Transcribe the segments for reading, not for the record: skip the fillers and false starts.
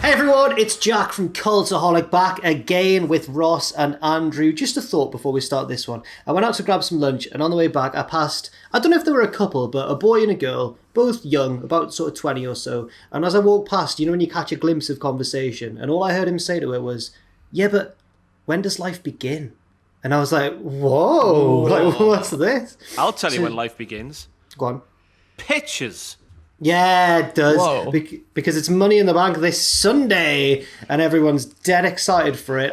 Hey everyone, it's Jack from Cultaholic back again with Ross and Andrew. Just a thought before we start this one. I went out to grab some lunch and on the way back I passed, I don't know if they were a couple, but a boy and a girl, both young, about sort of 20 or so. And as I walked past, you know when you catch a glimpse of conversation, and all I heard him say to her was, yeah, but when does life begin? And I was like, whoa, like what's this? I'll tell you when life begins. Go on. Pitches. Yeah, it does. Because it's Money in the Bank this Sunday, and everyone's dead excited for it.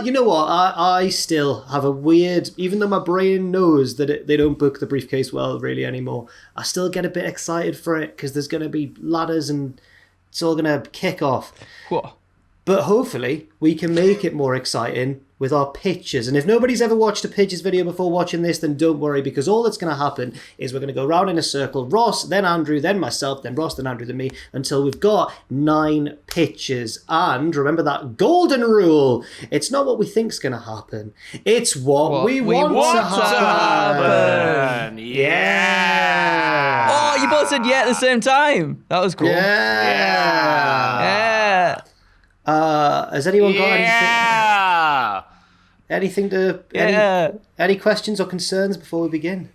You know what? I still have a weird, even though my brain knows that they don't book the briefcase well really anymore, I still get a bit excited for it because there's going to be ladders and it's all going to kick off. What? But hopefully we can make it more exciting with our pitches. And if nobody's ever watched a pitches video before watching this, then don't worry, because all that's going to happen is we're going to go round in a circle, Ross, then Andrew, then myself, then Ross, then Andrew, then me, until we've got 9 pitches. And remember that golden rule, it's not what we think's going to happen, it's what we want to happen. Yeah. Oh, you both said yeah at the same time. That was cool. Yeah. Has anyone got anything to any questions or concerns before we begin?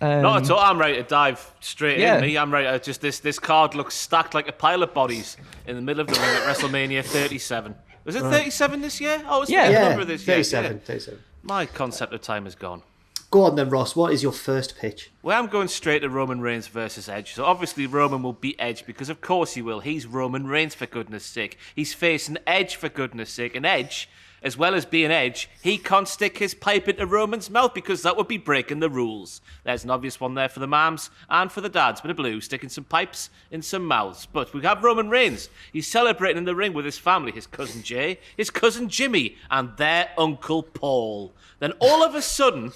Not at all. I'm ready to dive straight in. Me, I'm ready. Just this card looks stacked like a pile of bodies in the middle of the ring at WrestleMania 37. Was it 37 this year? Oh, it's the number this year. 37. My concept of time is gone. Go on then, Ross. What is your first pitch? Well, I'm going straight to Roman Reigns versus Edge. So obviously Roman will beat Edge because of course he will. He's Roman Reigns, for goodness sake. He's facing Edge, for goodness sake. And Edge, as well as being Edge, he can't stick his pipe into Roman's mouth because that would be breaking the rules. There's an obvious one there for the mams and for the dads, but a blue, sticking some pipes in some mouths. But we have Roman Reigns. He's celebrating in the ring with his family, his cousin Jay, his cousin Jimmy, and their uncle Paul. Then all of a sudden,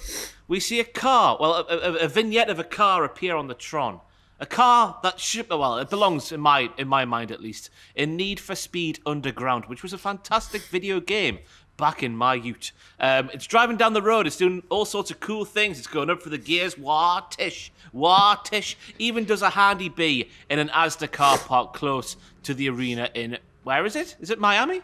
we see a car, a vignette of a car appear on the Tron. A car that it belongs, in my mind at least, in Need for Speed Underground, which was a fantastic video game back in my youth. It's driving down the road, it's doing all sorts of cool things, it's going up for the gears, wah-tish, even does a handy bee in an Asda car park close to the arena in, where is it? Is it Miami?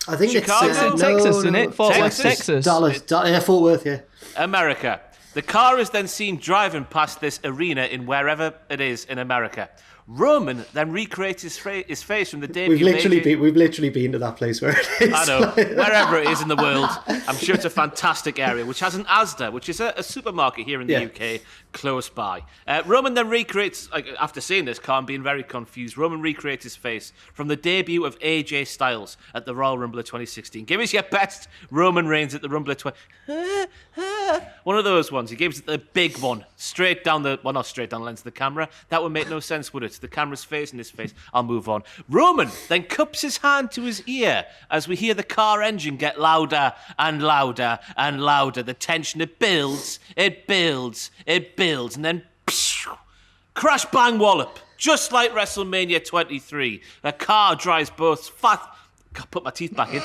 I think Chicago? It's in Texas, isn't it? Fort Worth, Texas. Dallas, Fort Worth, yeah. America. The car is then seen driving past this arena in wherever it is in America. Roman then recreates his face from the debut. We've literally been to that place where it is. I know, wherever it is in the world. I'm sure it's a fantastic area, which has an Asda, which is a supermarket here in the UK, close by. Roman then recreates, after seeing this car and being very confused, Roman recreates his face from the debut of AJ Styles at the Royal Rumble of 2016. Give us your best Roman Reigns at the Rumble of one of those ones. He gives it the big one, straight down the, well, not straight down the lens of the camera. That would make no sense, would it? The camera's facing his face. I'll move on. Roman then cups his hand to his ear as we hear the car engine get louder and louder and louder. The tension, it builds, and then crash, bang, wallop. Just like WrestleMania 23. A car drives both put my teeth back in.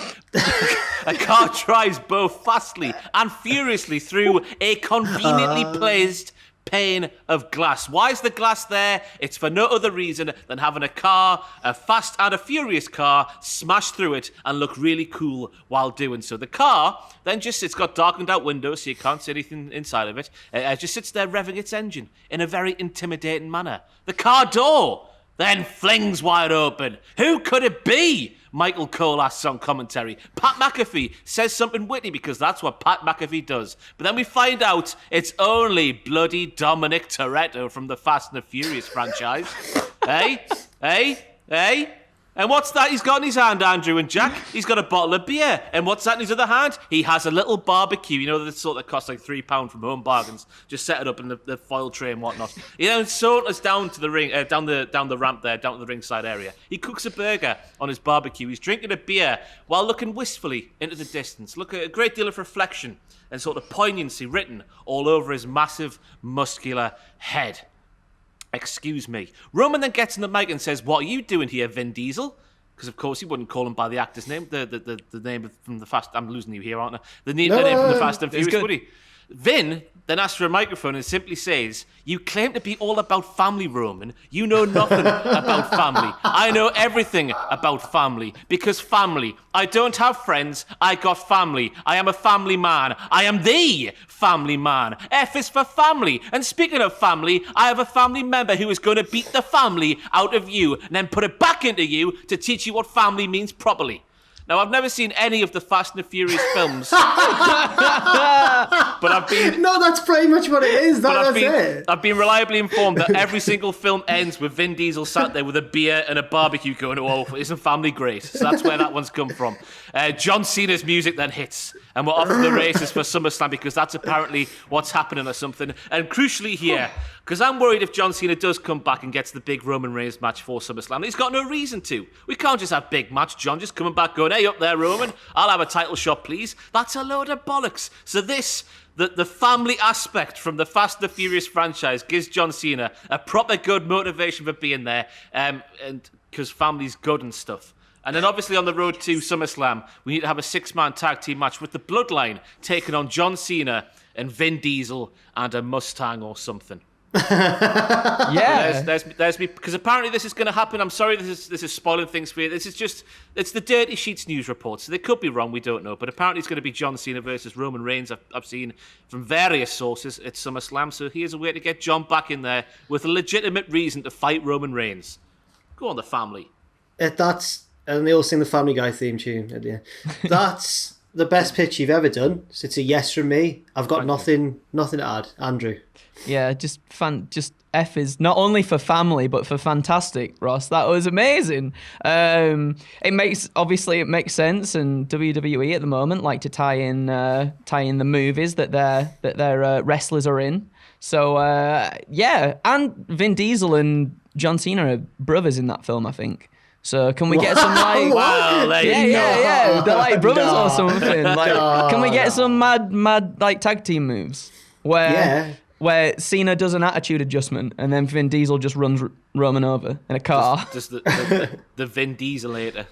A car drives both fastly and furiously through a conveniently placed pane of glass. Why is the glass there? It's for no other reason than having a car, a fast and a furious car, smash through it and look really cool while doing so. The car then it's got darkened out windows so you can't see anything inside of it. It just sits there revving its engine in a very intimidating manner. The car door then flings wide open. Who could it be? Michael Cole asks on commentary. Pat McAfee says something witty because that's what Pat McAfee does. But then we find out it's only bloody Dominic Toretto from the Fast and the Furious franchise. Hey? And what's that he's got in his hand, Andrew and Jack? He's got a bottle of beer. And what's that in his other hand? He has a little barbecue. You know, the sort that costs like £3 from Home Bargains. Just set it up in the foil tray and whatnot. He then saunters down to the ring, down the ramp there, down to the ringside area. He cooks a burger on his barbecue. He's drinking a beer while looking wistfully into the distance. Look at a great deal of reflection and sort of poignancy written all over his massive, muscular head. Excuse me. Roman then gets in the mic and says, "What are you doing here, Vin Diesel?" Because, of course, he wouldn't call him by the actor's name. The name from the Fast... I'm losing you here, aren't I? The name from the Fast and Furious, would he? Vin then asks for a microphone and simply says, "You claim to be all about family, Roman. You know nothing about family. I know everything about family. Because family. I don't have friends. I got family. I am a family man. I am the family man. F is for family. And speaking of family, I have a family member who is going to beat the family out of you and then put it back into you to teach you what family means properly." Now, I've never seen any of the Fast and the Furious films, but I've been... No, that's pretty much what it is. That's it. I've been reliably informed that every single film ends with Vin Diesel sat there with a beer and a barbecue going, "Oh, isn't family great?" So that's where that one's come from. John Cena's music then hits, and we're off to the races for SummerSlam because that's apparently what's happening or something. And crucially here, because I'm worried if John Cena does come back and gets the big Roman Reigns match for SummerSlam, he's got no reason to. We can't just have big match John just coming back going, "Hey, up there, Roman, I'll have a title shot, please." That's a load of bollocks. So the family aspect from the Fast and the Furious franchise gives John Cena a proper good motivation for being there, and because family's good and stuff. And then obviously on the road to SummerSlam, we need to have a 6-man tag team match with the Bloodline taking on John Cena and Vin Diesel and a Mustang or something. Yeah, there's me, because apparently this is going to happen. I'm sorry, this is spoiling things for you. It's the Dirty Sheets news report, so they could be wrong. We don't know, but apparently it's going to be John Cena versus Roman Reigns. I've seen from various sources at SummerSlam. So here's a way to get John back in there with a legitimate reason to fight Roman Reigns. Go on, the family. And they all sing the Family Guy theme tune at the end. That's the best pitch you've ever done. So it's a yes from me. I've got nothing to add. Andrew. Yeah, just F is not only for family but for fantastic, Ross. That was amazing. It makes sense, and WWE at the moment like to tie in the movies that their wrestlers are in. So yeah, and Vin Diesel and John Cena are brothers in that film, I think. So can we get some like yeah, they're like brothers or something. Like, can we get some mad like tag team moves where Cena does an attitude adjustment and then Vin Diesel just runs Roman over in a car? Just the Vin Dieselator.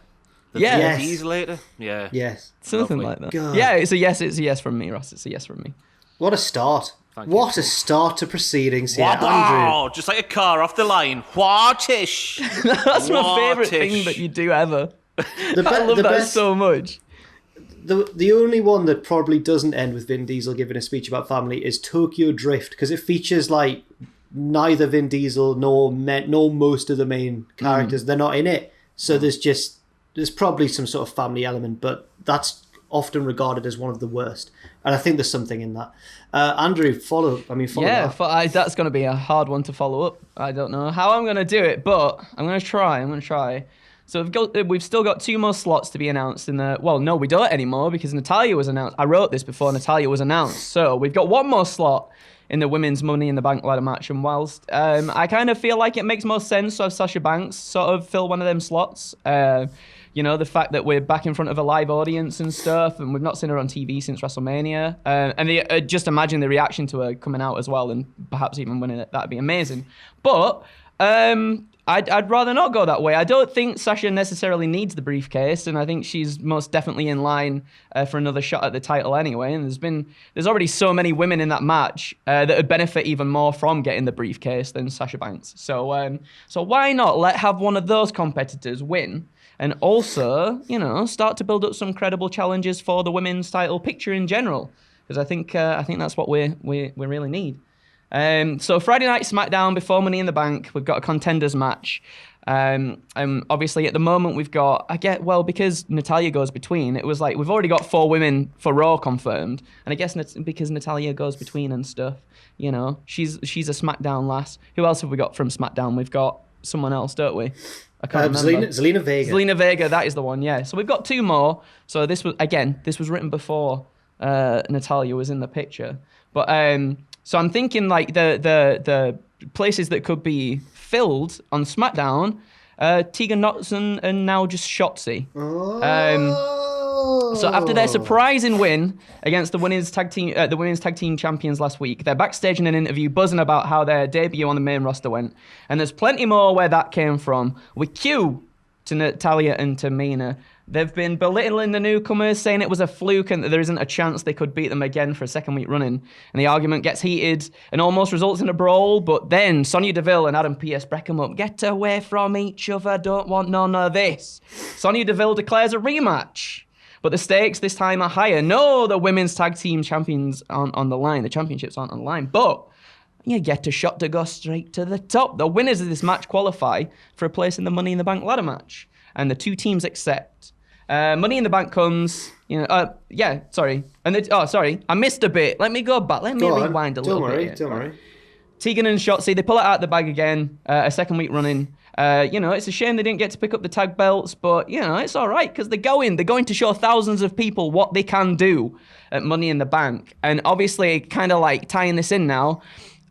Yes. Vin Dieselator? Yeah. Yes. Something like that. God. Yeah, it's a yes from me, Ross. It's a yes from me. What a start. What a start to proceedings here, Andrew. Wow, just like a car off the line. What-ish. That's my favourite thing that you do ever. I love that so much. The only one that probably doesn't end with Vin Diesel giving a speech about family is Tokyo Drift, because it features like neither Vin Diesel nor most of the main characters. They're not in it. So there's probably some sort of family element, but that's often regarded as one of the worst. And I think there's something in that. Andrew, follow that. That's going to be a hard one to follow up. I don't know how I'm going to do it, but I'm going to try. So we've still got 2 more slots to be announced in the... Well, no, we don't anymore because Natalya was announced. I wrote this before Natalya was announced. So we've got 1 more slot in the women's Money in the Bank ladder match. And whilst I kind of feel like it makes more sense to have Sasha Banks sort of fill one of them slots... You know, the fact that we're back in front of a live audience and stuff, and we've not seen her on TV since WrestleMania. And just imagine the reaction to her coming out as well, and perhaps even winning it. That'd be amazing. But I'd rather not go that way. I don't think Sasha necessarily needs the briefcase, and I think she's most definitely in line for another shot at the title anyway. And there's already so many women in that match that would benefit even more from getting the briefcase than Sasha Banks. So why not have one of those competitors win? And also, you know, start to build up some credible challenges for the women's title picture in general, because I think that's what we really need. So Friday night SmackDown before Money in the Bank, we've got a contenders match. Obviously at the moment we've got because Natalya goes between, it was like we've already got 4 women for Raw confirmed, and I guess because Natalya goes between and stuff, you know, she's a SmackDown lass. Who else have we got from SmackDown? We've got someone else, don't we? I can't remember. Zelina Vega. Zelina Vega, that is the one, yeah. So we've got 2 more. So this was written before Natalya was in the picture. But so I'm thinking like the places that could be filled on SmackDown, Tegan Nox and now just Shotzi. So after their surprising win against the women's tag team champions last week, they're backstage in an interview buzzing about how their debut on the main roster went. And there's plenty more where that came from. We cue to Natalya and Tamina They've been belittling the newcomers, saying it was a fluke and that there isn't a chance they could beat them again for a second week running. And the argument gets heated and almost results in a brawl, but then Sonya Deville and Adam Pearce break them up. Get away from each other, don't want none of this. Sonya Deville declares a rematch. But the stakes this time are higher. No, the women's tag team champions aren't on the line. The championships aren't on the line. But you get a shot to go straight to the top. The winners of this match qualify for a place in the Money in the Bank ladder match. And the two teams accept. Money in the Bank comes, And I missed a bit. Let me go back. Let me rewind a little bit. Don't worry. Tegan and Shotzi, they pull it out of the bag again, a second week running. It's a shame they didn't get to pick up the tag belts, but, it's all right because they're going to show thousands of people what they can do at Money in the Bank. And obviously, kind of like tying this in now,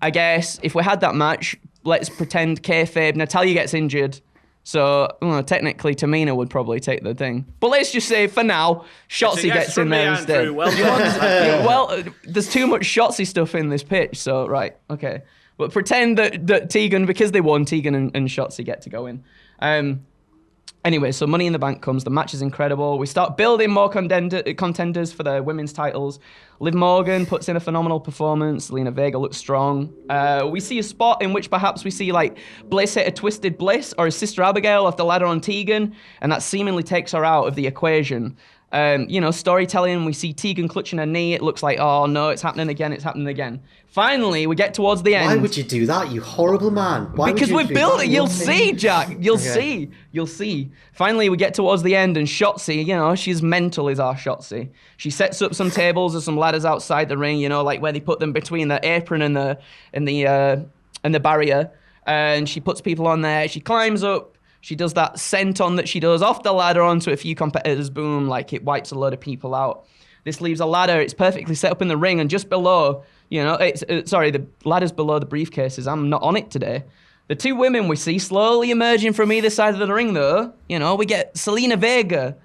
I guess if we had that match, let's pretend kayfabe, Natalya gets injured. So, technically, Tamina would probably take the thing. But let's just say, for now, Shotzi gets in there instead. Well, there's too much Shotzi stuff in this pitch, so, right, okay. But pretend that Tegan, because they won, Tegan and Shotzi get to go in. Anyway, so Money in the Bank comes. The match is incredible. We start building more contenders for the women's titles. Liv Morgan puts in a phenomenal performance. Zelina Vega looks strong. We see a spot in which perhaps we see like Bliss hit a Twisted Bliss or his sister Abigail off the ladder on Tegan, and that seemingly takes her out of the equation. Storytelling, we see Tegan clutching her knee. It looks like, oh no, it's happening again. Finally, we get towards the end. Why would you do that, you horrible man? Because we're building. You'll see, Jack. You'll see. Finally, we get towards the end, and Shotzi, she's mental, is our Shotzi. She sets up some tables or some ladders outside the ring, like where they put them between the apron and the barrier, and she puts people on there. She climbs up. She does that senton that she does off the ladder onto a few competitors. Boom, like it wipes a load of people out. This leaves a ladder. It's perfectly set up in the ring, and just below, the ladder's below the briefcases. I'm not on it today. The two women we see slowly emerging from either side of the ring, though. We get Zelina Vega,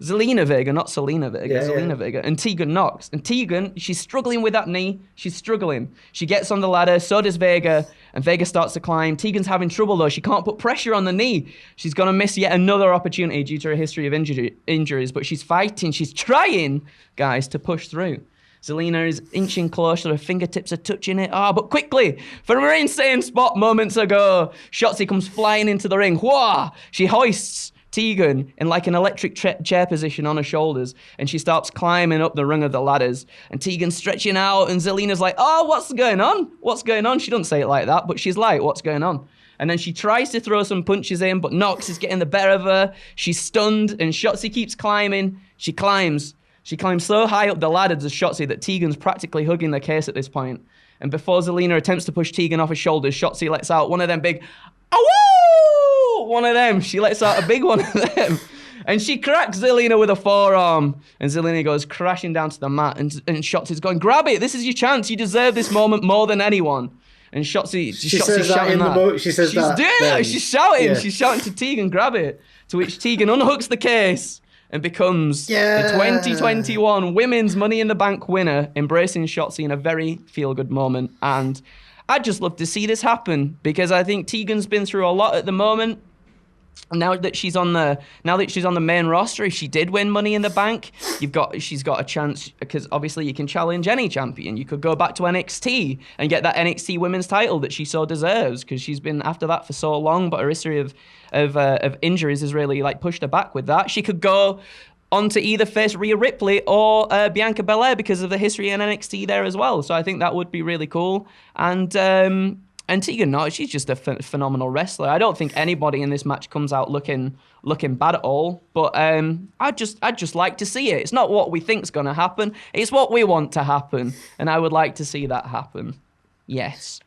not Selena Vega. Zelina Vega and Tegan Knox. And Tegan, she's struggling with that knee. She's struggling. She gets on the ladder. So does Vega. And Vega starts to climb. Tegan's having trouble, though. She can't put pressure on the knee. She's going to miss yet another opportunity due to a history of injuries. But she's fighting. She's trying, guys, to push through. Zelina is inching closer. Her fingertips are touching it. But quickly, from her insane spot moments ago, Shotzi comes flying into the ring. Whoa! She hoists Tegan in like an electric chair position on her shoulders, and she starts climbing up the rung of the ladders, and Tegan's stretching out, and Zelina's like, oh, what's going on? She doesn't say it like that, but she's like, what's going on? And then she tries to throw some punches in, but Knox is getting the better of her. She's stunned, and Shotzi keeps climbing. She climbs so high up the ladders as Shotzi that Tegan's practically hugging the case at this point. And before Zelina attempts to push Tegan off her shoulders, Shotzi lets out one of them big, "Awoo!" One of them. She lets out a big one of them. And she cracks Zelina with a forearm. And Zelina goes crashing down to the mat. And Shotzi's going, grab it. This is your chance. You deserve this moment more than anyone. And Shotzi's shouting that. She says that. She's doing that. She's shouting. Yeah. She's shouting to Tegan, grab it. To which Tegan unhooks the case and becomes the 2021 Women's Money in the Bank winner, embracing Shotzi in a very feel-good moment. And I'd just love to see this happen because I think Tegan's been through a lot at the moment. Now that she's on the main roster, if she did win Money in the Bank, she's got a chance because obviously you can challenge any champion. You could go back to NXT and get that NXT Women's title that she so deserves because she's been after that for so long. But her history of injuries has really like pushed her back with that. She could go on to either face Rhea Ripley or Bianca Belair because of the history in NXT there as well. So I think that would be really cool. And Tegan Knox, she's just a phenomenal wrestler. I don't think anybody in this match comes out looking bad at all. But I'd just like to see it. It's not what we think's going to happen. It's what we want to happen. And I would like to see that happen. Yes.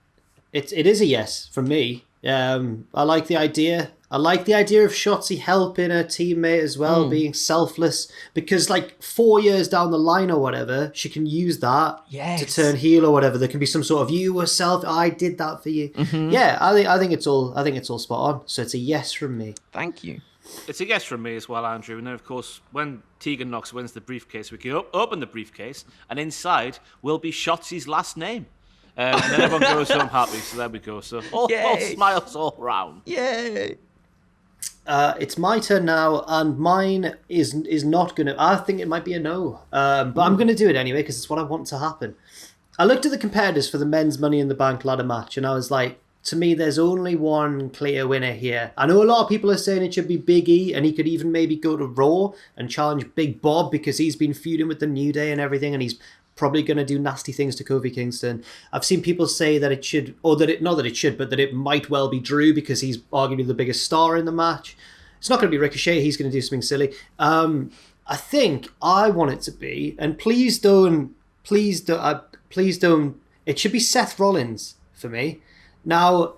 It is a yes from me. I like the idea. I like the idea of Shotzi helping her teammate as well, being selfless. Because like 4 years down the line or whatever, she can use that to turn heel or whatever. There can be some sort of you were I did that for you. Mm-hmm. Yeah, I think it's all spot on. So it's a yes from me. Thank you. It's a yes from me as well, Andrew. And then of course, when Tegan Knox wins the briefcase, we can open the briefcase, and inside will be Shotzi's last name. And then everyone goes home happy. So there we go. So all smiles all round. Yay. It's my turn now, and mine is not going to... I think it might be a no. But I'm going to do it anyway, because it's what I want to happen. I looked at the competitors for the men's Money in the Bank ladder match, and I was like, to me, there's only one clear winner here. I know a lot of people are saying it should be Big E, and he could even maybe go to Raw and challenge Big Bob, because he's been feuding with the New Day and everything, and he's probably going to do nasty things to Kofi Kingston. I've seen people say that it should, or that it, not that it should, but that it might well be Drew, because he's arguably the biggest star in the match. It's not going to be Ricochet, he's going to do something silly. I think I want it to be, and please don't, it should be Seth Rollins for me. Now,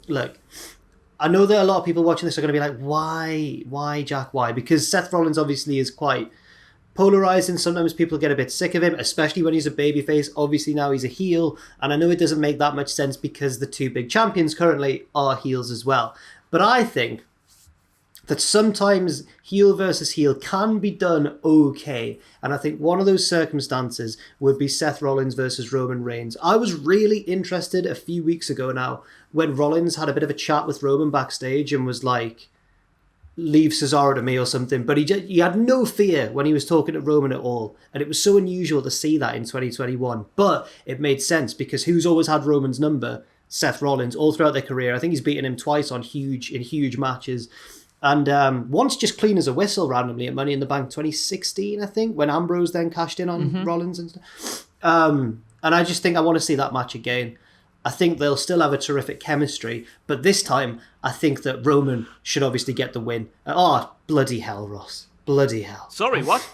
look, I know that a lot of people watching this are going to be like, why, Jack, why? Because Seth Rollins obviously is quite polarizing. Sometimes people get a bit sick of him, especially when he's a babyface. Obviously now he's a heel, and I know it doesn't make that much sense because the two big champions currently are heels as well. But I think that sometimes heel versus heel can be done okay. And I think one of those circumstances would be Seth Rollins versus Roman Reigns. I was really interested a few weeks ago now when Rollins had a bit of a chat with Roman backstage and was like, leave Cesaro to me or something. But he had no fear when he was talking to Roman at all. And it was so unusual to see that in 2021. But it made sense because who's always had Roman's number? Seth Rollins, all throughout their career. I think he's beaten him twice in huge matches. And once just clean as a whistle randomly at Money in the Bank 2016, I think, when Ambrose then cashed in on Rollins and stuff. And I just think I want to see that match again. I think they'll still have a terrific chemistry, but this time I think that Roman should obviously get the win. Oh, bloody hell, Ross. Bloody hell. Sorry, what?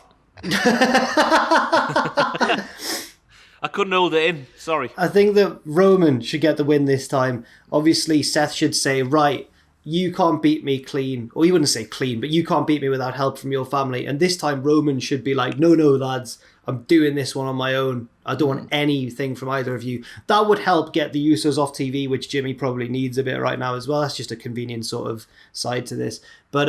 I couldn't hold it in. Sorry. I think that Roman should get the win this time. Obviously, Seth should say, right, you can't beat me clean. Or he wouldn't say clean, but you can't beat me without help from your family. And this time Roman should be like, no, lads, I'm doing this one on my own. I don't want anything from either of you. That would help get the Usos off TV, which Jimmy probably needs a bit right now as well. That's just a convenient sort of side to this. But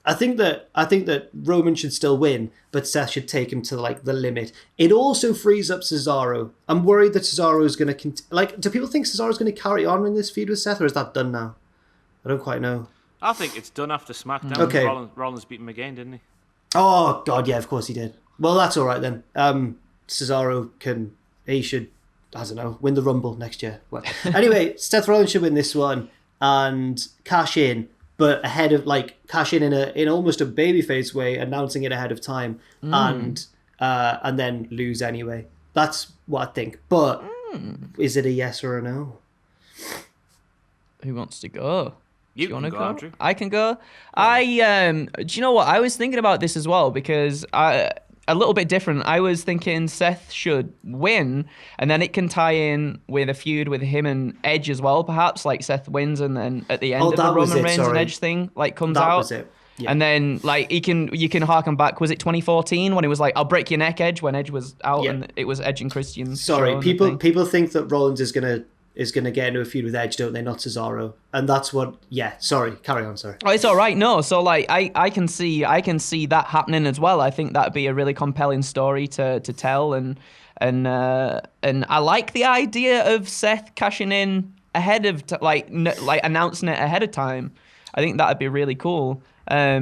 I think that Roman should still win, but Seth should take him to like the limit. It also frees up Cesaro. I'm worried that Cesaro is going to do people think Cesaro's going to carry on in this feud with Seth, or is that done now? I don't quite know. I think it's done after SmackDown. Okay. Rollins beat him again, didn't he? Oh, God, yeah, of course he did. Well, that's all right then. Cesaro should, I don't know, win the Rumble next year. Well, anyway, Seth Rollins should win this one and cash in, but ahead of, cash in in almost a babyface way, announcing it ahead of time and then lose anyway. That's what I think. But is it a yes or a no? Who wants to go? You want to go, Andrew? I can go. Do you know what? I was thinking about this as well because a little bit different. I was thinking Seth should win, and then it can tie in with a feud with him and Edge as well, perhaps. Like Seth wins, and then at the end of the Roman Reigns and Edge thing, comes out. That was it. Yeah. And then you can harken back. Was it 2014 when it was like, I'll break your neck, Edge, when Edge was out and it was Edge and Christian? Sorry, people think that Rollins is gonna get into a feud with Edge, don't they? Not Cesaro. And that's what... Yeah, sorry. Carry on, sorry. Oh, it's all right. No, so I can see that happening as well. I think that'd be a really compelling story to tell, and I like the idea of Seth cashing in ahead of announcing it ahead of time. I think that'd be really cool. I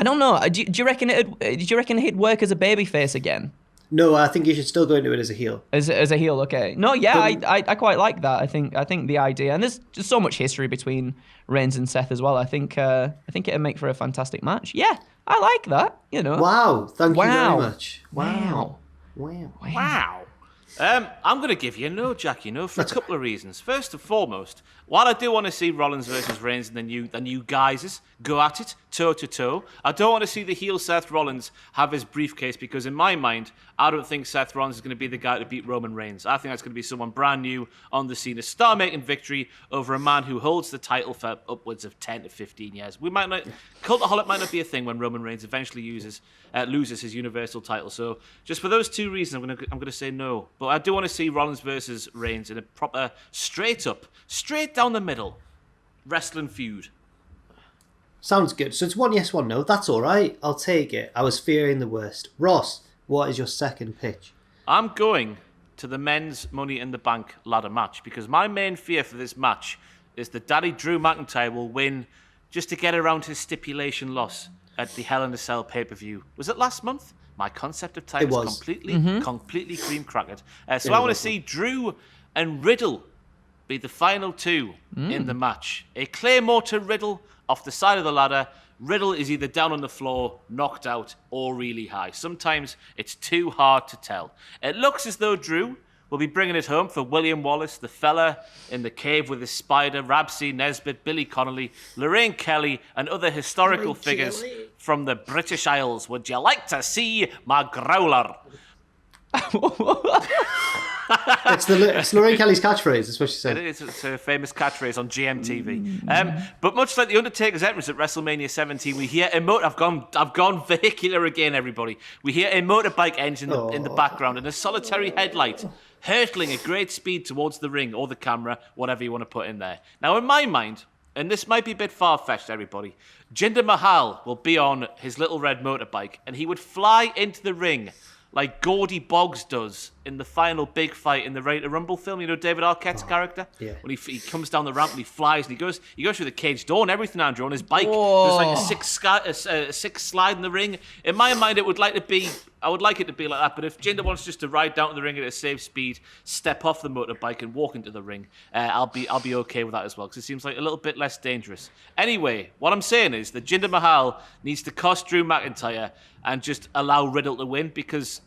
don't know. Do you reckon it'd work as a babyface again? No, I think you should still go into it as a heel. As a heel, okay. No, yeah, I quite like that. I think the idea, and there's just so much history between Reigns and Seth as well. I think it'd make for a fantastic match. Yeah, I like that. You know. Wow! Thank you very much. Wow. I'm going to give you a no, Jack, for a couple of reasons. First and foremost, while I do want to see Rollins versus Reigns and the new guys go at it toe-to-toe, I don't want to see the heel Seth Rollins have his briefcase because in my mind, I don't think Seth Rollins is going to be the guy to beat Roman Reigns. I think that's going to be someone brand new on the scene, a star-making victory over a man who holds the title for upwards of 10 to 15 years. Cultaholic might not be a thing when Roman Reigns eventually loses his Universal title. So just for those two reasons, I'm going to say no. But I do want to see Rollins versus Reigns in a proper straight down the middle wrestling feud. Sounds good. So it's 1 yes, 1 no. That's all right. I'll take it. I was fearing the worst. Ross, what is your second pitch? I'm going to the men's Money in the Bank ladder match because my main fear for this match is that Daddy Drew McIntyre will win just to get around his stipulation loss at the Hell in a Cell pay-per-view. Was it last month? My concept of time is completely cream-crackered. So I want to see Drew and Riddle be the final two in the match. A Claymore to Riddle off the side of the ladder. Riddle is either down on the floor, knocked out, or really high. Sometimes it's too hard to tell. It looks as though Drew will be bringing it home for William Wallace, the fella in the cave with his spider, Rabsy Nesbitt, Billy Connolly, Lorraine Kelly, and other historical figures from the British Isles. Would you like to see my growler? It's Lorraine Kelly's catchphase. That's what she said. It is. It's a famous catchphrase on GMTV. But much like the Undertaker's entrance at WrestleMania 17, we hear I've gone vehicular again, everybody. We hear a motorbike engine in the background and a solitary headlight hurtling at great speed towards the ring or the camera, whatever you want to put in there. Now, in my mind, and this might be a bit far-fetched, everybody, Jinder Mahal will be on his little red motorbike and he would fly into the ring like Gordy Boggs does in the final big fight in the Ready to Rumble film. You know David Arquette's character? Yeah. When he comes down the ramp and he flies and he goes through the cage door and everything, Andrew, on his bike. There's like a six slide in the ring. In my mind, I would like it to be like that, but if Jinder wants just to ride down to the ring at a safe speed, step off the motorbike and walk into the ring, I'll be okay with that as well, because it seems like a little bit less dangerous. Anyway, what I'm saying is that Jinder Mahal needs to cost Drew McIntyre and just allow Riddle to win, because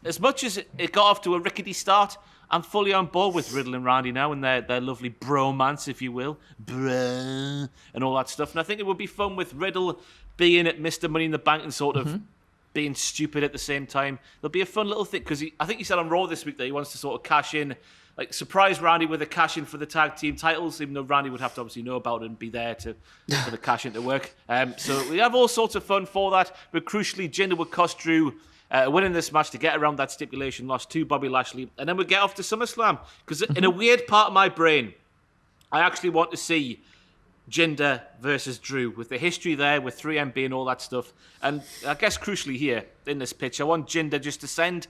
as much as it got off to a rickety start, I'm fully on board with Riddle and Randy now and their lovely bromance, if you will, and all that stuff. And I think it would be fun with Riddle being at Mr. Money in the Bank and sort of being stupid at the same time. There'll be a fun little thing, because I think he said on Raw this week that he wants to sort of cash in, like surprise Randy with a cash in for the tag team titles, even though Randy would have to obviously know about it and be there for the cash in to work. So we have all sorts of fun for that, but crucially, Jinder would cost Drew winning this match to get around that stipulation loss to Bobby Lashley, and then we'd get off to SummerSlam, because in a weird part of my brain, I actually want to see Jinder versus Drew, with the history there, with 3MB and all that stuff. And I guess crucially here, in this pitch, I want Jinder just to send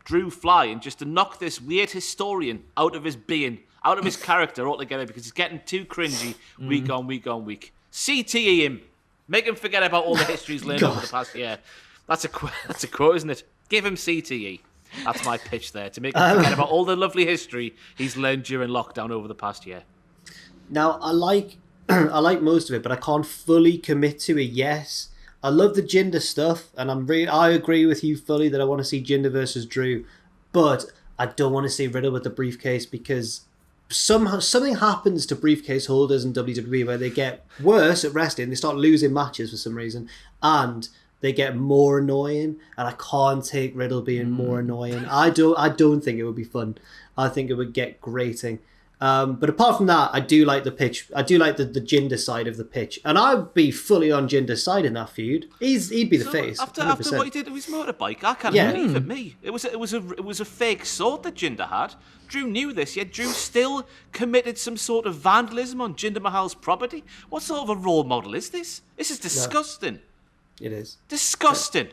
Drew flying, just to knock this weird historian out of his being, out of his character altogether, because he's getting too cringy week on week. CTE him. Make him forget about all the history he's learned over the past year. That's a quote, isn't it? Give him CTE. That's my pitch there, to make him forget about all the lovely history he's learned during lockdown over the past year. Now, I like most of it, but I can't fully commit to a yes. I love the Jinder stuff, and I agree with you fully that I want to see Jinder versus Drew, but I don't want to see Riddle with the briefcase, because something happens to briefcase holders in WWE where they get worse at wrestling, they start losing matches for some reason, and they get more annoying, and I can't take Riddle being more annoying. I don't think it would be fun. I think it would get grating. But apart from that, I do like the pitch. I do like the Jinder side of the pitch, and I'd be fully on Jinder's side in that feud. He'd be the face. After what he did to his motorbike, I can't believe it. Me, it was a fake sword that Jinder had. Drew knew this, yet Drew still committed some sort of vandalism on Jinder Mahal's property. What sort of a role model is this? This is disgusting. It is disgusting.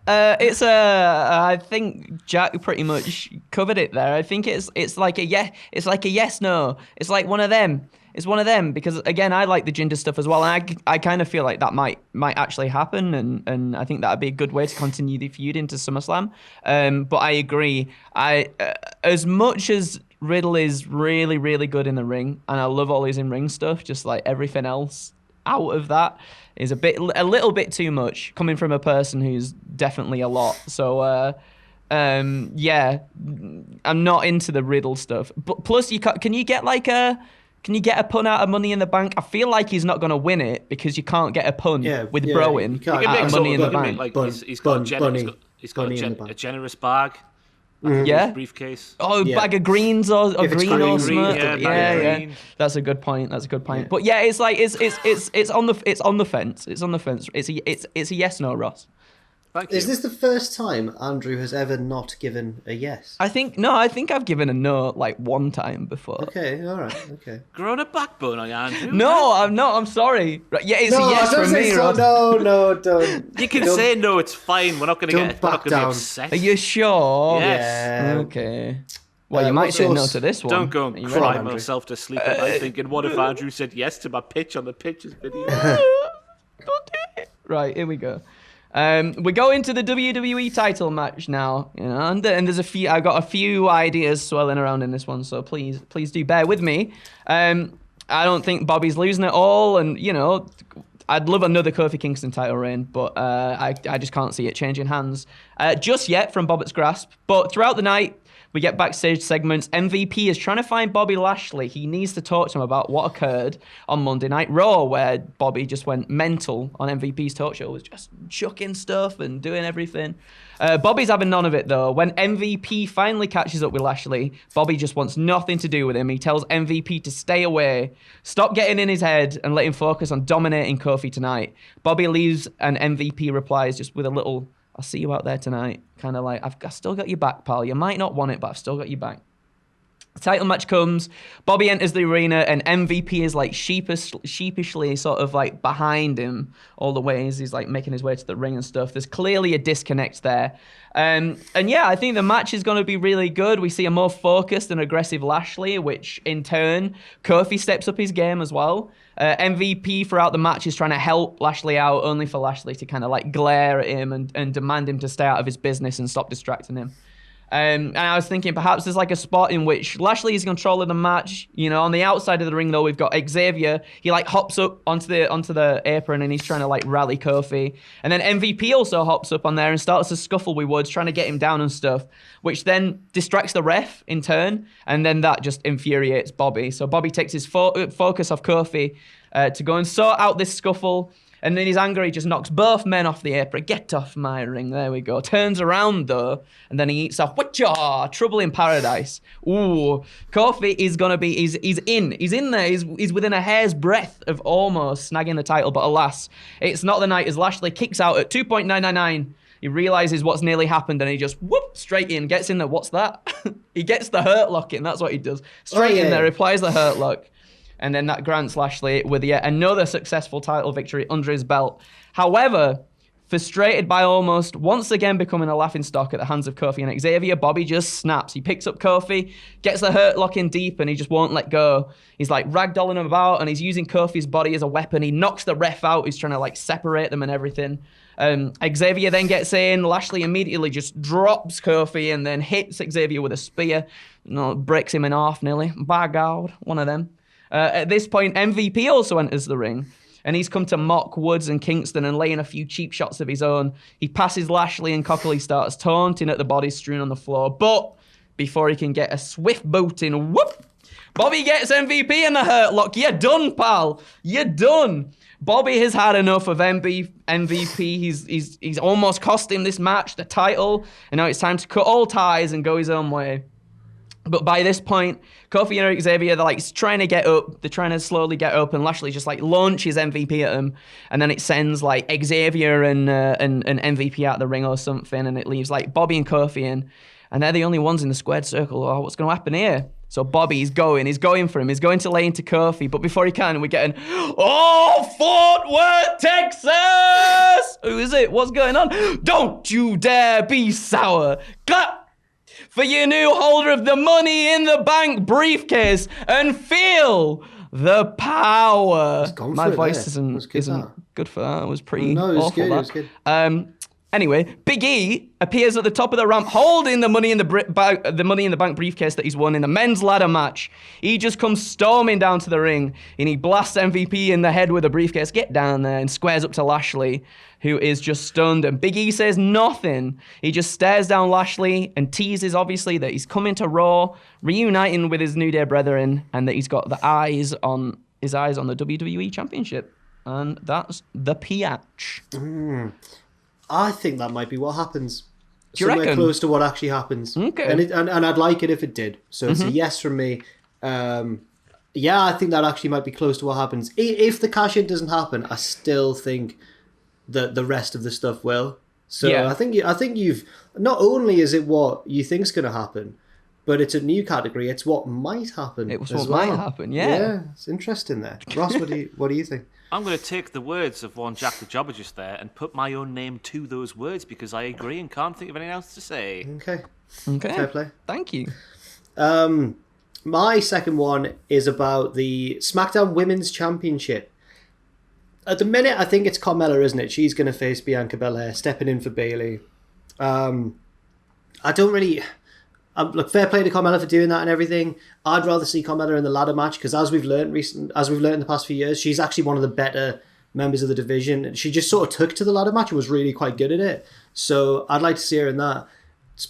I think Jack pretty much covered it there. I think it's like a yes no. It's like one of them. It's one of them, because again, I like the Jinder stuff as well, and I kind of feel like that might actually happen, and I think that'd be a good way to continue the feud into SummerSlam. But I agree. As much as Riddle is really, really good in the ring, and I love all his in-ring stuff, just like everything else out of that is a little bit too much, coming from a person who's definitely a lot. So yeah, I'm not into the Riddle stuff. But plus, can you get a pun out of Money in the Bank? I feel like he's not going to win it, because you can't get a pun with Broin out of Money in the Bank. He's got a generous bag. Yeah, briefcase. Bag of greens or green or something. Yeah. That's a good point. Yeah. But yeah, it's like it's on the fence. It's on the fence. It's a yes no, Ross. Thank you. Is this the first time Andrew has ever not given a yes? I think I've given a no like one time before. Okay, all right, okay. Growing a backbone on you, Andrew. No, I'm not. I'm sorry. Yeah, it's a yes for me, Ross. No, don't. You can say no. It's fine. We're not going to get upset. Are you sure? Yes. Okay. Well, you might what's say no yours? to this one. Don't go Are and you cry ready? myself to sleep at night thinking, what if Andrew said yes to my pitch on the Pitches video? Don't do it. Right, here we go. We go into the WWE title match now, you know, and there's I got a few ideas swirling around in this one, so please do bear with me. I don't think Bobby's losing it all, and you know, I'd love another Kofi Kingston title reign, but I just can't see it changing hands just yet from Bobbitt's grasp. But throughout the night, we get backstage segments. MVP is trying to find Bobby Lashley. He needs to talk to him about what occurred on Monday Night Raw, where Bobby just went mental on MVP's talk show, was just chucking stuff and doing everything. Bobby's having none of it, though. When MVP finally catches up with Lashley, Bobby just wants nothing to do with him. He tells MVP to stay away, stop getting in his head, and let him focus on dominating Kofi tonight. Bobby leaves, and MVP replies just with a little, "I'll see you out there tonight." Kind of like, I've still got your back, pal. You might not want it, but I've still got your back. The title match comes. Bobby enters the arena, and MVP is like sheepishly sort of like behind him all the way as he's like making his way to the ring and stuff. There's clearly a disconnect there. And yeah, I think the match is going to be really good. We see a more focused and aggressive Lashley, which in turn, Kofi steps up his game as well. MVP throughout the match is trying to help Lashley out, only for Lashley to kind of like glare at him and demand him to stay out of his business and stop distracting him. And I was thinking perhaps there's like a spot in which Lashley is controlling the match. You know, on the outside of the ring though, we've got Xavier. He like hops up onto the apron and he's trying to like rally Kofi. And then MVP also hops up on there and starts to scuffle with Woods, trying to get him down and stuff, which then distracts the ref in turn. And then that just infuriates Bobby. So Bobby takes his focus off Kofi to go and sort out this scuffle. And in his anger, he just knocks both men off the apron. Get off my ring. There we go. Turns around, though, and then he eats off. Whatcha? Trouble in paradise. Ooh. Kofi is going to be... He's in. He's in there. He's within a hair's breadth of almost snagging the title. But alas, it's not the night as Lashley kicks out at 2.999. He realizes what's nearly happened, and he just, whoop, straight in. Gets in there. What's that? He gets the hurt lock in. That's what he does. Straight in there. Applies the hurt lock. And then that grants Lashley with yet another successful title victory under his belt. However, frustrated by Omos once again becoming a laughingstock at the hands of Kofi and Xavier, Bobby just snaps. He picks up Kofi, gets the hurt lock in deep, and he just won't let go. He's like ragdolling him about, and he's using Kofi's body as a weapon. He knocks the ref out. He's trying to like separate them and everything. Xavier then gets in. Lashley immediately just drops Kofi and then hits Xavier with a spear. Breaks him in half nearly. By God, one of them. At this point, MVP also enters the ring, and he's come to mock Woods and Kingston and lay in a few cheap shots of his own. He passes Lashley and cockily starts taunting at the bodies strewn on the floor, but before he can get a swift boot in, whoop! Bobby gets MVP in the hurt lock. You're done, pal. You're done. Bobby has had enough of MVP. He's almost cost him this match, the title, and now it's time to cut all ties and go his own way. But by this point, Kofi and Xavier, they're like trying to get up. They're trying to slowly get up, and Lashley just like launches MVP at him, and then it sends like Xavier and MVP out of the ring or something, and it leaves like Bobby and Kofi in, and they're the only ones in the squared circle. Oh, what's going to happen here? So Bobby's going for him. He's going to lay into Kofi, but before he can, we get an Fort Worth, Texas! Who is it? What's going on? Don't you dare be sour. Clap! For your new holder of the Money in the Bank briefcase and feel the power. My voice isn't good for that. It was pretty awful. It was good. Anyway, Big E appears at the top of the ramp holding the Money in the Bank briefcase that he's won in the men's ladder match. He just comes storming down to the ring and he blasts MVP in the head with a briefcase. Get down there, and squares up to Lashley, who is just stunned. And Big E says nothing. He just stares down Lashley and teases, obviously, that he's coming to Raw, reuniting with his New Day brethren, and that he's got his eyes on the WWE Championship. And that's the pitch. I think that might be what happens. Do you reckon? Close to what actually happens. Okay. And I'd like it if it did. So it's a yes from me. Yeah, I think that actually might be close to what happens. If the cash-in doesn't happen, I still think that the rest of the stuff will. So yeah. I think you've... Not only is it what you think's going to happen, but it's a new category. It's what might happen. It was what might happen, yeah. Yeah, it's interesting there. Ross, what do you think? I'm going to take the words of one Jack the Jobber just there and put my own name to those words because I agree and can't think of anything else to say. Okay. Fair play. Thank you. My second one is about the SmackDown Women's Championship. At the minute, I think it's Carmella, isn't it? She's going to face Bianca Belair, stepping in for Bayley. I don't really... look, fair play to Carmella for doing that and everything. I'd rather see Carmella in the ladder match because as we've learned in the past few years, she's actually one of the better members of the division. She just sort of took to the ladder match and was really quite good at it. So I'd like to see her in that.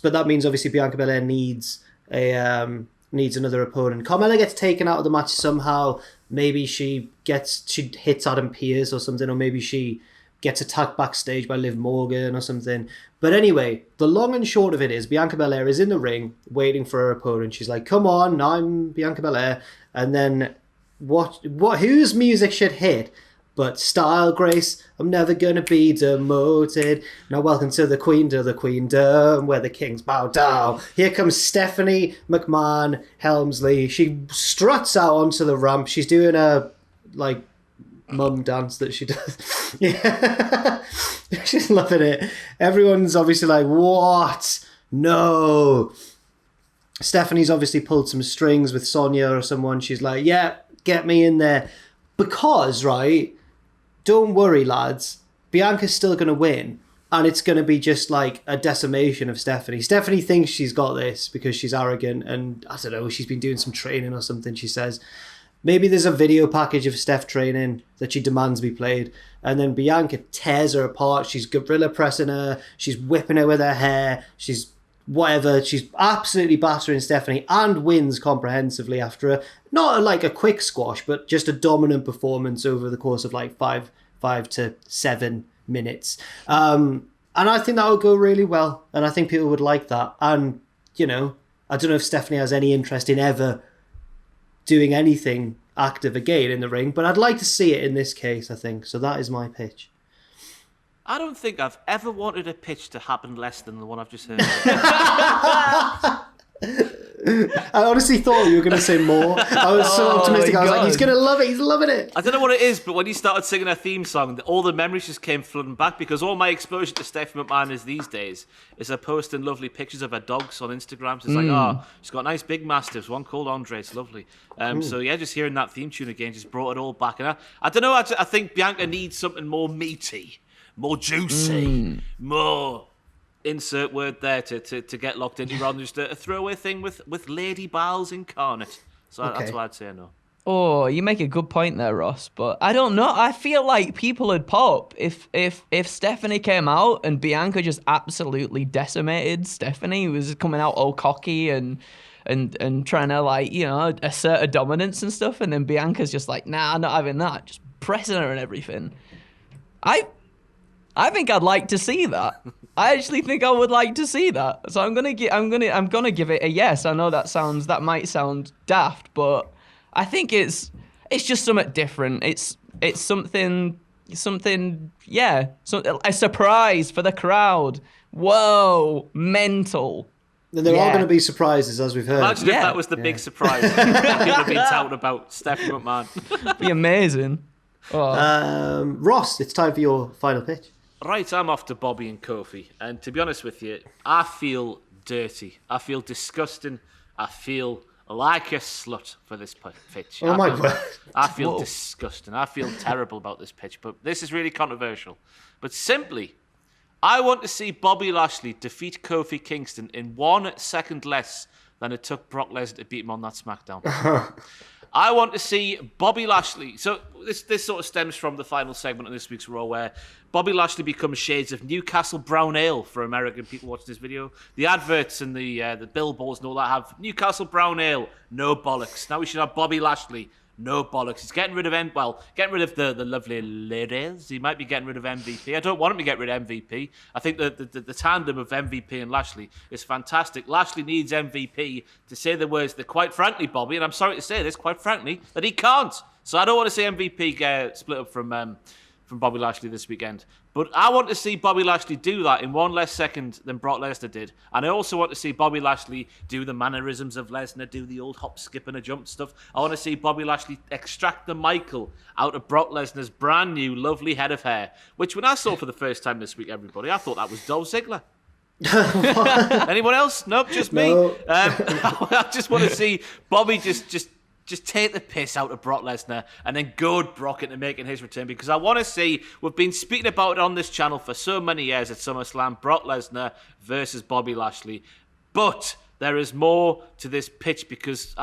But that means obviously Bianca Belair needs another opponent. Carmella gets taken out of the match somehow. Maybe she hits Adam Pearce or something, or maybe she gets attacked backstage by Liv Morgan or something. But anyway, the long and short of it is Bianca Belair is in the ring waiting for her opponent. She's like, come on, I'm Bianca Belair. And then whose music should hit but Style Grace? I'm never gonna be demoted. Now welcome to the Queendom, where the kings bow down. Here comes Stephanie McMahon Helmsley. She struts out onto the ramp. She's doing a mum dance that she does. Yeah. She's loving it. Everyone's obviously like, what? No. Stephanie's obviously pulled some strings with Sonya or someone. She's like, yeah, get me in there. Because, right, don't worry, lads. Bianca's still going to win. And it's going to be just like a decimation of Stephanie. Stephanie thinks she's got this because she's arrogant. And I don't know, she's been doing some training or something, she says. Maybe there's a video package of Steph training that she demands be played. And then Bianca tears her apart. She's gorilla pressing her. She's whipping her with her hair. She's whatever. She's absolutely battering Stephanie and wins comprehensively after not like a quick squash, but just a dominant performance over the course of like 5 to 7 minutes. And I think that would go really well. And I think people would like that. And, I don't know if Stephanie has any interest in ever doing anything active again in the ring, but I'd like to see it in this case, I think. So that is my pitch. I don't think I've ever wanted a pitch to happen less than the one I've just heard. I honestly thought you were going to say more. I was so optimistic. I was like, he's going to love it. He's loving it. I don't know what it is, but when you started singing her theme song, all the memories just came flooding back because all my exposure to Stephanie McMahon is these days is her posting lovely pictures of her dogs on Instagram. So it's like, she's got nice big mastiffs, one called Andre. It's lovely. So yeah, just hearing that theme tune again just brought it all back. And I don't know, I think Bianca needs something more meaty, more juicy, more... insert word there to get locked into rather than just a throwaway thing with Lady Bowles incarnate. So that's why I'd say no. Oh, you make a good point there, Ross. But I don't know. I feel like people would pop if Stephanie came out and Bianca just absolutely decimated Stephanie, who was coming out all cocky and trying to assert a dominance and stuff, and then Bianca's just like, nah, I'm not having that, just pressing her and everything. I think I'd like to see that. I actually think I would like to see that. So I'm gonna give it a yes. I know that might sound daft, but I think it's just something different. It's something a surprise for the crowd. Whoa, mental. And there are going to be surprises, as we've heard. Imagine if that was the big surprise. People have been touting about Stephanie McMahon. Be amazing. Oh. Ross, it's time for your final pitch. Right, I'm off to Bobby and Kofi. And to be honest with you, I feel dirty. I feel disgusting. I feel like a slut for this pitch. Oh my God. I feel disgusting. I feel terrible about this pitch. But this is really controversial. But simply, I want to see Bobby Lashley defeat Kofi Kingston in 1 second less than it took Brock Lesnar to beat him on that SmackDown. I want to see Bobby Lashley. So this sort of stems from the final segment of this week's Raw, where Bobby Lashley becomes shades of Newcastle Brown Ale for American people watching this video. The adverts and the billboards and all that have Newcastle Brown Ale, no bollocks. Now we should have Bobby Lashley, no bollocks. He's getting rid of the lovely ladies. He might be getting rid of MVP. I don't want him to get rid of MVP. I think the tandem of MVP and Lashley is fantastic. Lashley needs MVP to say the words that, quite frankly, Bobby, and I'm sorry to say this, quite frankly, that he can't. So I don't want to see MVP get split up from Bobby Lashley this weekend. But I want to see Bobby Lashley do that in 1 less second than Brock Lesnar did. And I also want to see Bobby Lashley do the mannerisms of Lesnar, do the old hop, skip, and a jump stuff. I want to see Bobby Lashley extract the Michael out of Brock Lesnar's brand new, lovely head of hair, which when I saw for the first time this week, everybody, I thought that was Dolph Ziggler. Anyone else? Nope, just me. No. I just want to see Bobby just take the piss out of Brock Lesnar and then goad Brock into making his return, because I want to see, we've been speaking about it on this channel for so many years at SummerSlam, Brock Lesnar versus Bobby Lashley. But there is more to this pitch, because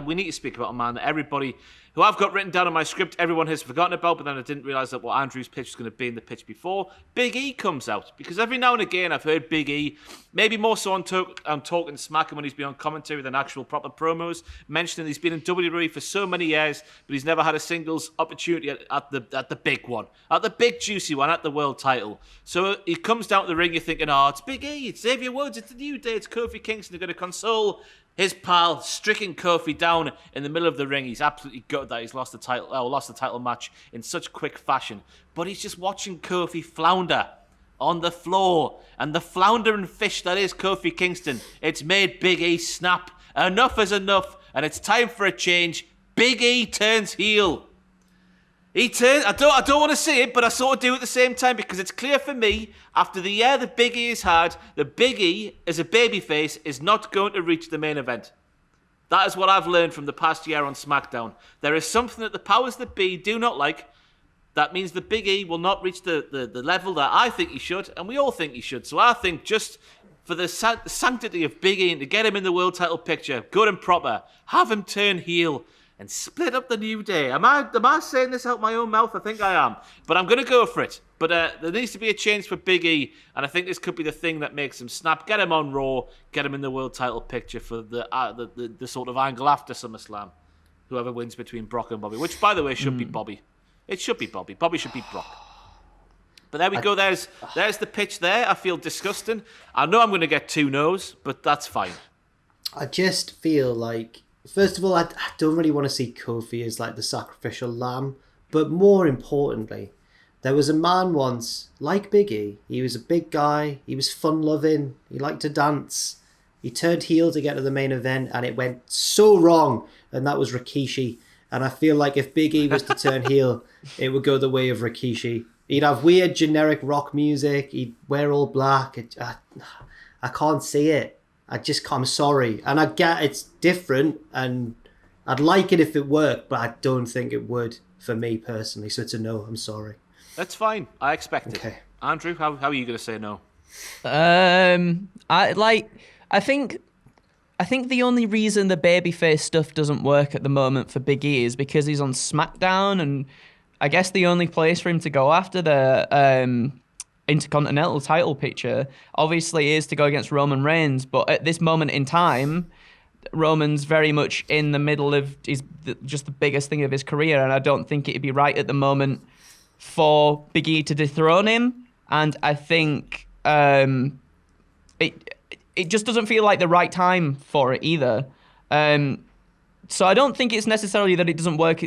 we need to speak about a man that everybody who I've got written down on my script, everyone has forgotten about, but then I didn't realise that what Andrew's pitch was going to be in the pitch before. Big E comes out, because every now and again I've heard Big E, maybe more so on Talking Smack and when he's been on commentary than actual proper promos, mentioning he's been in WWE for so many years, but he's never had a singles opportunity at the big one, at the big juicy one, at the world title. So he comes down to the ring, you're thinking, oh, it's Big E, it's Xavier Woods, it's the New Day, it's Kofi Kingston, they're going to console his pal, striking Kofi down in the middle of the ring. He's absolutely gutted that he's lost the title match in such quick fashion. But he's just watching Kofi flounder on the floor. And the floundering fish that is Kofi Kingston, it's made Big E snap. Enough is enough, and it's time for a change. Big E turns heel. He turns. I don't want to see it, but I sort of do at the same time, because it's clear for me, after the year that Big E has had, that Big E, as a babyface, is not going to reach the main event. That is what I've learned from the past year on SmackDown. There is something that the powers that be do not like. That means that Big E will not reach the level that I think he should, and we all think he should. So I think, just for the sanctity of Big E, and to get him in the world title picture, good and proper, have him turn heel and split up the New Day. Am I saying this out my own mouth? I think I am. But I'm going to go for it. But there needs to be a change for Big E, and I think this could be the thing that makes him snap. Get him on Raw, get him in the world title picture for the sort of angle after SummerSlam. Whoever wins between Brock and Bobby, which, by the way, should be Bobby. It should be Bobby. Bobby should beat Brock. But there we go. There's the pitch there. I feel disgusting. I know I'm going to get 2 no's, but that's fine. I just feel like, first of all, I don't really want to see Kofi as like the sacrificial lamb. But more importantly, there was a man once, like Big E. He was a big guy. He was fun-loving. He liked to dance. He turned heel to get to the main event, and it went so wrong. And that was Rikishi. And I feel like if Big E was to turn heel, it would go the way of Rikishi. He'd have weird, generic rock music. He'd wear all black. I can't see it. I'm sorry. And I get it's different, and I'd like it if it worked, but I don't think it would for me personally. So it's a no. I'm sorry. That's fine. I expect it. Okay. Andrew, how are you going to say no? I think the only reason the babyface stuff doesn't work at the moment for Big E is because he's on SmackDown, and I guess the only place for him to go after the Intercontinental title picture obviously is to go against Roman Reigns. But at this moment in time, Roman's very much in the middle of just the biggest thing of his career, and I don't think it'd be right at the moment for Big E to dethrone him. And I think it just doesn't feel like the right time for it either. So I don't think it's necessarily that it doesn't work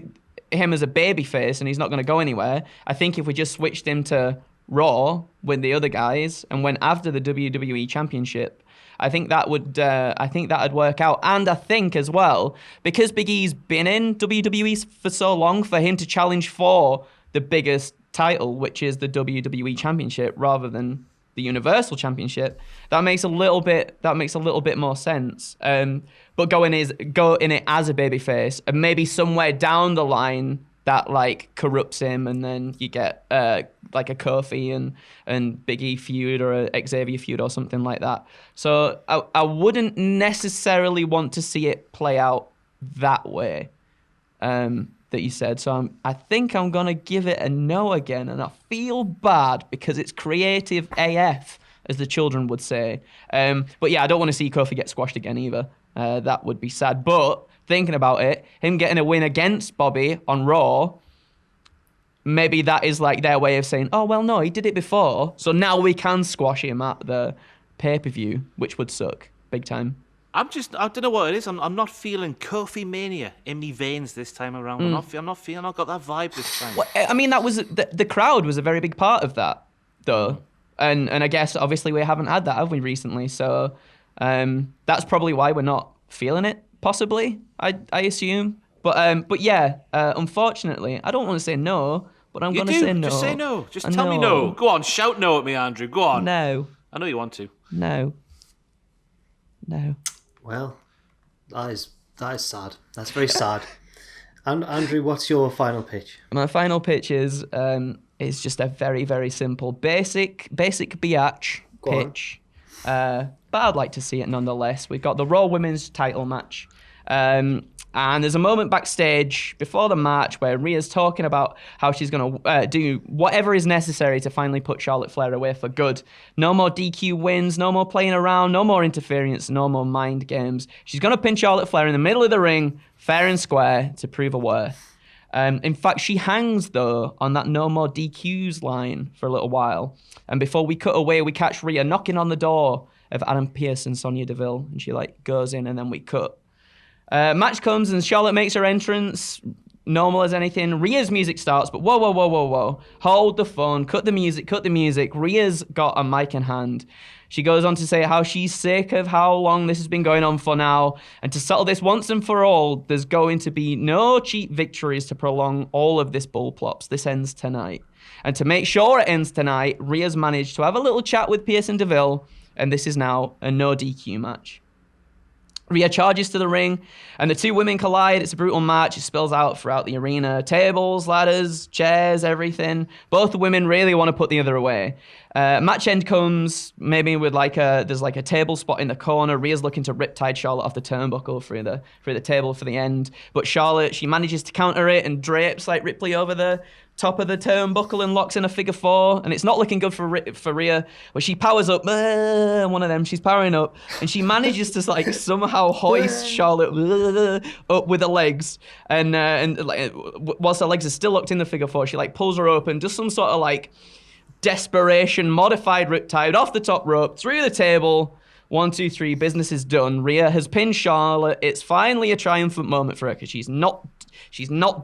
him as a babyface and he's not going to go anywhere. I think if we just switched him to Raw with the other guys and went after the WWE Championship, I think that would that'd work out. And I think as well, because Big E's been in WWE for so long, for him to challenge for the biggest title, which is the WWE Championship, rather than the Universal Championship, that makes a little bit more sense. But go in it as a babyface, and maybe somewhere down the line that like corrupts him, and then you get like a Kofi and Big E feud, or a Xavier feud, or something like that. So I wouldn't necessarily want to see it play out that way. That you said. So I think I'm going to give it a no again, and I feel bad because it's creative AF, as the children would say. But yeah, I don't want to see Kofi get squashed again either. That would be sad. But thinking about it, him getting a win against Bobby on Raw, maybe that is like their way of saying, oh, well, no, he did it before, so now we can squash him at the pay-per-view, which would suck big time. I don't know what it is. I'm not feeling Kofi mania in me veins this time around. I'm not feeling. I've got that vibe this time. Well, I mean, that was the crowd was a very big part of that, though, and I guess obviously we haven't had that, have we, recently? So that's probably why we're not feeling it. Possibly, I assume. But yeah, unfortunately, I don't want to say no, but I'm going to say no. Just say no. Just tell me no. Go on, shout no at me, Andrew. Go on. No. I know you want to. No. Well, that is sad. That's very sad. And Andrew, what's your final pitch? My final pitch is just a very, very simple, basic biatch pitch. But I'd like to see it nonetheless. We've got the Raw Women's title match. And there's a moment backstage before the match where Rhea's talking about how she's going to do whatever is necessary to finally put Charlotte Flair away for good. No more DQ wins, no more playing around, no more interference, no more mind games. She's going to pin Charlotte Flair in the middle of the ring, fair and square, to prove her worth. In fact, she hangs, though, on that no more DQs line for a little while. And before we cut away, we catch Rhea knocking on the door of Adam Pearce and Sonya Deville. And she goes in, and then we cut. Match comes and Charlotte makes her entrance, normal as anything. Rhea's music starts, but whoa. Hold the phone, cut the music. Rhea's got a mic in hand. She goes on to say how she's sick of how long this has been going on for now. And to settle this once and for all, there's going to be no cheap victories to prolong all of this bullplops. This ends tonight. And to make sure it ends tonight, Rhea's managed to have a little chat with Pearce and Deville, and this is now a no DQ match. Rhea charges to the ring, and the two women collide. It's a brutal match. It spills out throughout the arena. Tables, ladders, chairs, everything. Both the women really want to put the other away. Match end comes, maybe with there's a table spot in the corner. Rhea's looking to riptide Charlotte off the turnbuckle through the table for the end. But Charlotte, she manages to counter it and drapes Ripley over the top of the turnbuckle and locks in a figure four, and it's not looking good for Rhea, but she powers up, one of them, she's powering up, and she manages to somehow hoist Charlotte up with her legs, and whilst her legs are still locked in the figure four, she pulls her open, does some sort of desperation modified riptide off the top rope, through the table. 1, 2, 3, business is done. Rhea has pinned Charlotte. It's finally a triumphant moment for her because she's not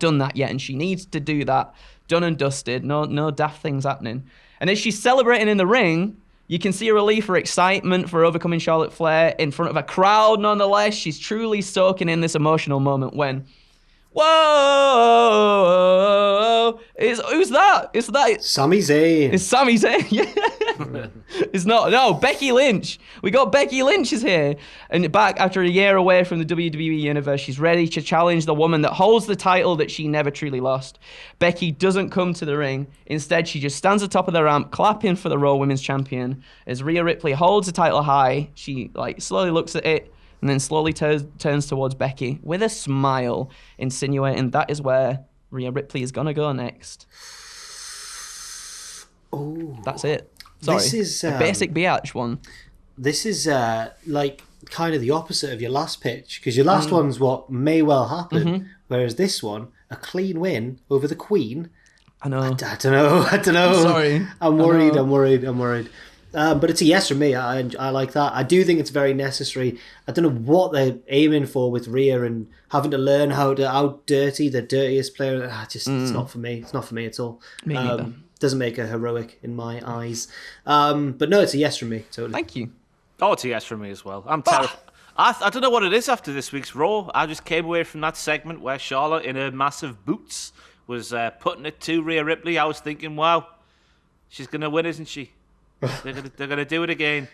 done that yet, and she needs to do that. Done and dusted. No daft things happening. And as she's celebrating in the ring, you can see her relief, her excitement for overcoming Charlotte Flair in front of a crowd. Nonetheless, she's truly soaking in this emotional moment when, whoa! Who's that? It's Sami Zayn. It's Sami Zayn. Yeah. It's not. No, Becky Lynch. We got Becky Lynch is here. And back after a year away from the WWE Universe, she's ready to challenge the woman that holds the title that she never truly lost. Becky doesn't come to the ring. Instead, she just stands at the top of the ramp, clapping for the Raw Women's Champion. As Rhea Ripley holds the title high, she slowly looks at it and then slowly turns towards Becky with a smile, insinuating that is where Rhea Ripley is going to go next. Oh, that's it. Sorry, this is a basic biatch one. This is kind of the opposite of your last pitch, because your last one's what may well happen, whereas this one, a clean win over the Queen. I know. I don't know. Sorry. I'm worried. But it's a yes from me. I like that. I do think it's very necessary. I don't know what they're aiming for with Rhea and having to learn how to out-dirty the dirtiest player. It's not for me. It's not for me at all. Me neither. Doesn't make her heroic in my eyes. But no, it's a yes from me. Totally. Thank you. Oh, it's a yes from me as well. I'm terrified. I don't know what it is after this week's Raw. I just came away from that segment where Charlotte, in her massive boots, was putting it to Rhea Ripley. I was thinking, wow, she's going to win, isn't she? They're gonna do it again.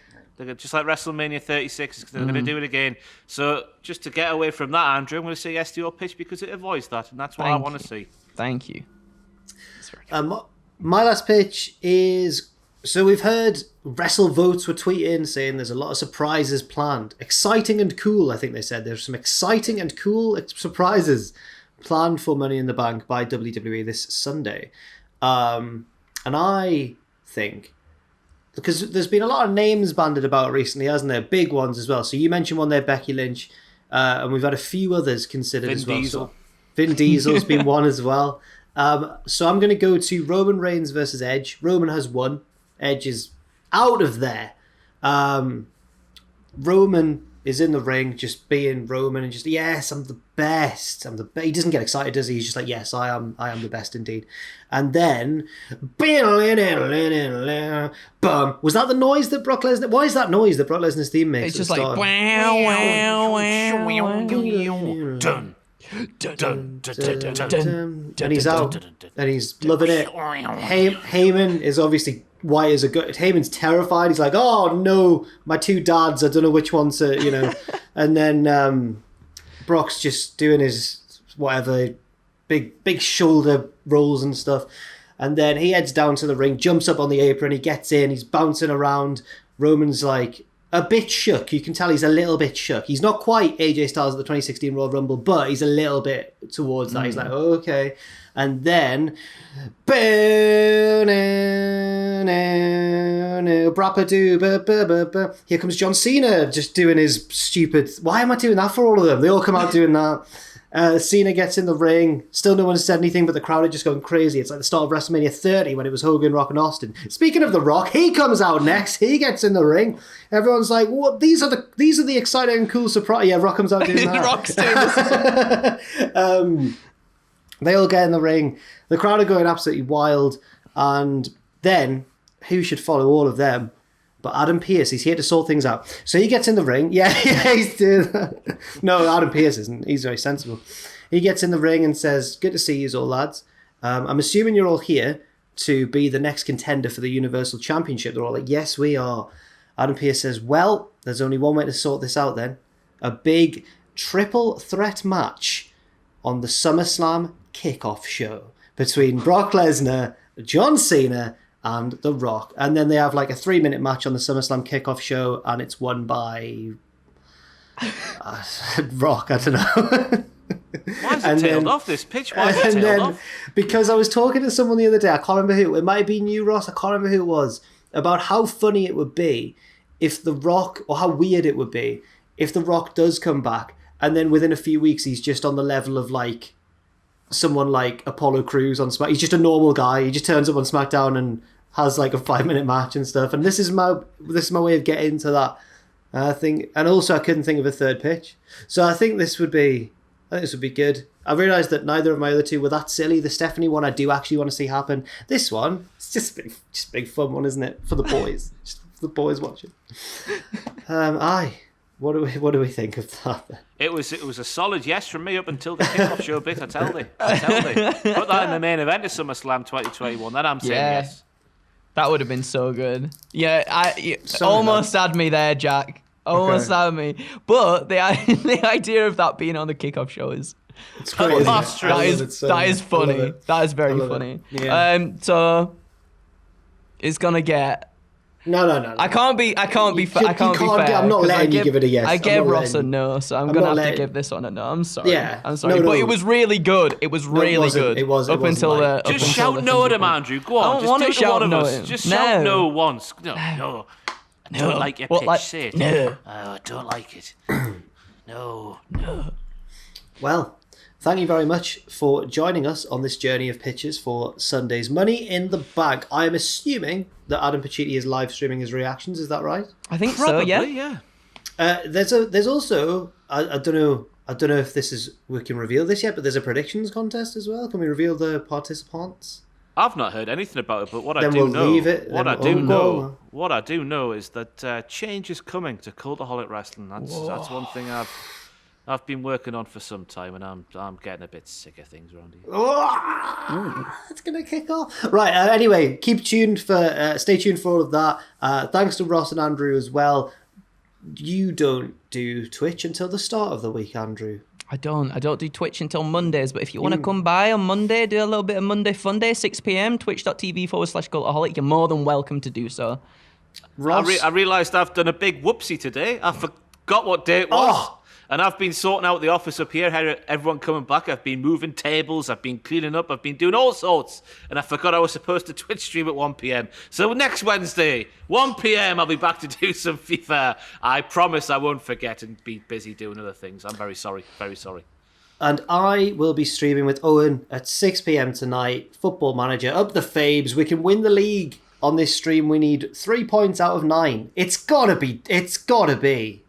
Just like WrestleMania 36, they're gonna do it again. So just to get away from that, Andrew, I'm gonna say yes to your pitch because it avoids that, and that's what I want to see. Thank you. My last pitch is, so we've heard WrestleVotes were tweeting saying there's a lot of surprises planned. Exciting and cool, I think they said. There's some exciting and cool surprises planned for Money in the Bank by WWE this Sunday. And I think, because there's been a lot of names banded about recently, hasn't there? Big ones as well. So you mentioned one there, Becky Lynch, and we've had a few others considered as well. Diesel. So Vin Diesel's been one as well. So I'm going to go to Roman Reigns versus Edge. Roman has won. Edge is out of there. Roman is in the ring, just being Roman, and just, yes, I'm the best. He doesn't get excited, does he? He's just like, yes, I am the best indeed. And then, bum. Was that the noise that Brock Lesnar? Why is that noise that Brock Lesnar's theme makes? It's just like, wow, wow, wow. And he's out, and he's loving it. Heyman is obviously Wyatt is a good. Heyman's terrified. He's like, oh no, my two dads. I don't know which one to, And then Brock's just doing his whatever, big shoulder rolls and stuff. And then he heads down to the ring, jumps up on the apron, he gets in, he's bouncing around. Roman's like a bit shook. You can tell he's a little bit shook. He's not quite AJ Styles at the 2016 Royal Rumble, but he's a little bit towards that. He's like, okay. And then, here comes John Cena just doing his stupid... Why am I doing that for all of them? They all come out doing that. Cena gets in the ring. Still no one has said anything, but the crowd are just going crazy. It's like the start of WrestleMania 30 when it was Hogan, Rock, and Austin. Speaking of The Rock, he comes out next. He gets in the ring. Everyone's like, "What? These are the exciting and cool surprise." Yeah, Rock comes out doing that. Rock's doing this. They all get in the ring. The crowd are going absolutely wild. And then, who should follow all of them? But Adam Pearce, he's here to sort things out. So he gets in the ring. Yeah, he's doing that. No, Adam Pearce isn't. He's very sensible. He gets in the ring and says, good to see you all, lads. I'm assuming you're all here to be the next contender for the Universal Championship. They're all like, yes, we are. Adam Pearce says, well, there's only one way to sort this out then. A big triple threat match on the SummerSlam kickoff show between Brock Lesnar, John Cena, and The Rock. And then they have like a 3-minute match on the SummerSlam kickoff show, and it's won by Rock, I don't know. Why is it tailed off this pitch? Why is it tailed off? Because I was talking to someone the other day, I can't remember who, it might be you, Ross, I can't remember who it was, about how funny it would be if The Rock, or how weird it would be if The Rock does come back, and then within a few weeks he's just on the level of like someone like Apollo Crews on SmackDown. He's just a normal guy. He just turns up on SmackDown and has like a 5-minute match and stuff. And this is my way of getting to that thing. And also I couldn't think of a third pitch. So I think this would be good. I realised that neither of my other two were that silly. The Stephanie one I do actually want to see happen. This one, it's just big fun one, isn't it? For the boys. Just for the boys watching. What do we think of that? It was a solid yes from me up until the kickoff show bit. I tell thee. Put that in the main event of SummerSlam 2021. Then I'm saying yes. That would have been so good. Yeah, almost had me there, Jack. Almost had me. But the idea of that being on the kickoff show is... It's crazy. That is funny. That is very funny. Yeah. So it's gonna get... No. I can't be fair. I'm not letting you give it a yes. I gave Ross a no, so I'm gonna have to give this one a no. I'm sorry. Yeah. I'm sorry. But it was really good. It was really good. It was. Just shout no at him, Andrew. Go on. Just do it to one of us. Just shout no once. No. I don't like your pitch. Say it. No. I don't like it. No. Well, thank you very much for joining us on this journey of pitches for Sunday's Money in the Bank. I am assuming that Adam Pacitti is live streaming his reactions. Is that right? I think Probably, so. Yeah. There's also I don't know if we can reveal this yet, but there's a predictions contest as well. Can we reveal the participants? I've not heard anything about it, but what I do know is that change is coming to Cultaholic Wrestling. That's one thing I've been working on for some time, and I'm getting a bit sick of things around here. It's gonna kick off. Right. Anyway, stay tuned for all of that. Thanks to Ross and Andrew as well. You don't do Twitch until the start of the week, Andrew. I don't do Twitch until Mondays, but if you want to come by on Monday, do a little bit of Monday Fun Day, 6 p.m, twitch.tv/Cultaholic, you're more than welcome to do so. Ross? I realised I've done a big whoopsie today. I forgot what day it was. And I've been sorting out the office up here, everyone coming back. I've been moving tables, I've been cleaning up, I've been doing all sorts. And I forgot I was supposed to Twitch stream at 1 p.m. So next Wednesday, 1 p.m, I'll be back to do some FIFA. I promise I won't forget and be busy doing other things. I'm very sorry, very sorry. And I will be streaming with Owen at 6 p.m. tonight. Football Manager, up the Fabes. We can win the league. On this stream, we need 3 points out of 9. It's gotta be.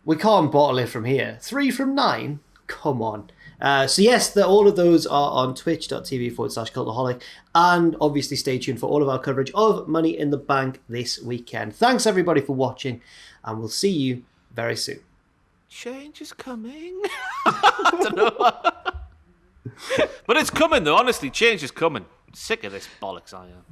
We can't bottle it from here. 3 from 9? Come on. So yes, all of those are on twitch.tv/Cultaholic. And obviously stay tuned for all of our coverage of Money in the Bank this weekend. Thanks everybody for watching, and we'll see you very soon. Change is coming. I don't know. But it's coming though, honestly, change is coming. Sick of this bollocks I am.